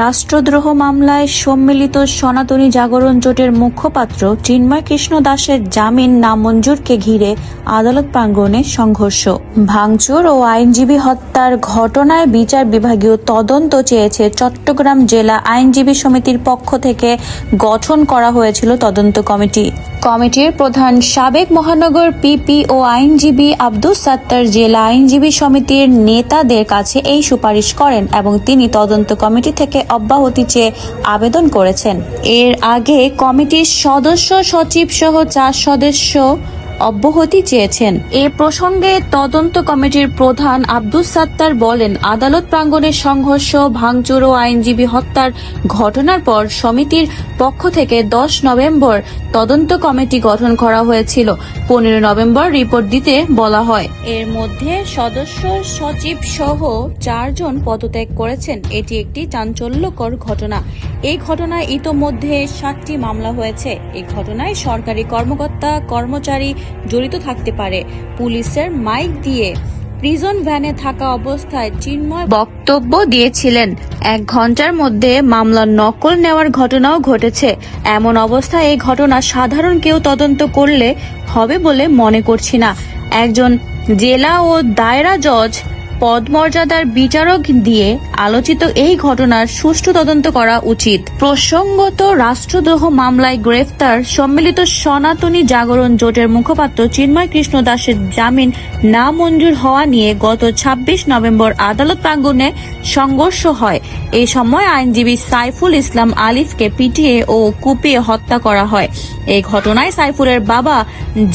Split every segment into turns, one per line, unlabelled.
রাষ্ট্রদ্রোহ মামলায় সম্মিলিত সনাতনী জাগরণ জোটের মুখপাত্র চিন্ময় কৃষ্ণ দাসের জামিন নামঞ্জুরকে ঘিরে আদালত প্রাঙ্গণে সংঘর্ষ, ভাঙচুর ও আইনজীবী হত্যার ঘটনায় বিচার বিভাগীয় তদন্ত চেয়েছে চট্টগ্রাম জেলা আইনজীবী সমিতির পক্ষ থেকে গঠন করা হয়েছিল তদন্ত কমিটি। কমিটির প্রধান সাবেক মহানগর পিপি ও আইনজীবী আব্দুস সাত্তার জেলা আইনজীবী সমিতির নেতাদের কাছে এই সুপারিশ করেন এবং তিনি তদন্ত কমিটি থেকে অব্যাহতি চেয়ে আবেদন করেছেন। এর আগে কমিটির সদস্য সচিব সহ 4 সদস্য অব্যাহতি চেয়েছেন। এ প্রসঙ্গে তদন্ত কমিটির প্রধান আব্দুস সাত্তার বলেন, আদালত প্রাঙ্গণে সংঘর্ষ, ভাঙচুর ও আইনজীবী হত্যার ঘটনার পর সমিতির পক্ষ থেকে 10 নভেম্বর তদন্ত কমিটি গঠন করা হয়েছিল। 15 নভেম্বর রিপোর্ট দিতে বলা হয়। এর মধ্যে সদস্য সচিব সহ 4 জন পদত্যাগ করেছেন। এটি একটি চাঞ্চল্যকর ঘটনা। এই ঘটনায় ইতোমধ্যে 7টি মামলা হয়েছে। এই ঘটনায় সরকারি কর্মকর্তা কর্মচারী জড়িত থাকতে পারে। পুলিশের মাইক দিয়ে প্রিজন ভ্যানে থাকা অবস্থায় চিন্ময় বক্তব্য দিয়েছিলেন। 1 ঘন্টার মধ্যে মামলার নকল নেওয়ার ঘটনাও ঘটেছে। এমন অবস্থায় এই ঘটনা সাধারণ কেউ তদন্ত করলে হবে বলে মনে করছি না। একজন জেলা ও দায়রা জজ পদমর্যাদার বিচারক দিয়ে আলোচিত এই ঘটনার সুষ্ঠু তদন্ত করা উচিত। প্রসঙ্গত, রাষ্ট্রদ্রোহ মামলায় গ্রেফতার সম্মিলিত সনাতনী জাগরণ জোটের মুখপাত্র চিন্ময় কৃষ্ণ দাসের জামিন নামঞ্জুর হওয়া নিয়ে গত 26 নভেম্বর আদালত প্রাঙ্গণে সংঘর্ষ হয়। এই সময় আইনজীবী সাইফুল ইসলাম আলিফকে পিটিয়ে ও কুপিয়ে হত্যা করা হয়। এই ঘটনায় সাইফুলের বাবা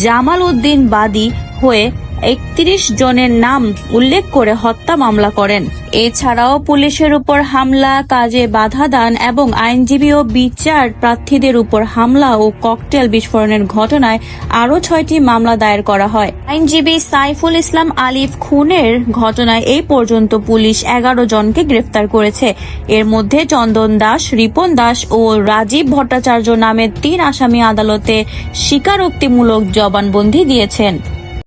জামাল উদ্দিন বাদী হয়ে 31 জনের নাম উল্লেখ করে হত্যা মামলা করেন। এছাড়াও পুলিশের উপর হামলা, কাজে বাধা দান এবং আইনজীবী ও বিচার প্রার্থীদের উপর হামলা ও ককটেল বিস্ফোরণের ঘটনায় আরও 6টি মামলা দায়ের করা হয়। আইনজীবী সাইফুল ইসলাম আলিফ খুনের ঘটনায় এই পর্যন্ত পুলিশ 11 জনকে গ্রেফতার করেছে। এর মধ্যে চন্দন দাস, রিপন দাস ও রাজীব ভট্টাচার্য নামের 3 আসামি আদালতে স্বীকারোক্তিমূলক জবানবন্দি দিয়েছেন।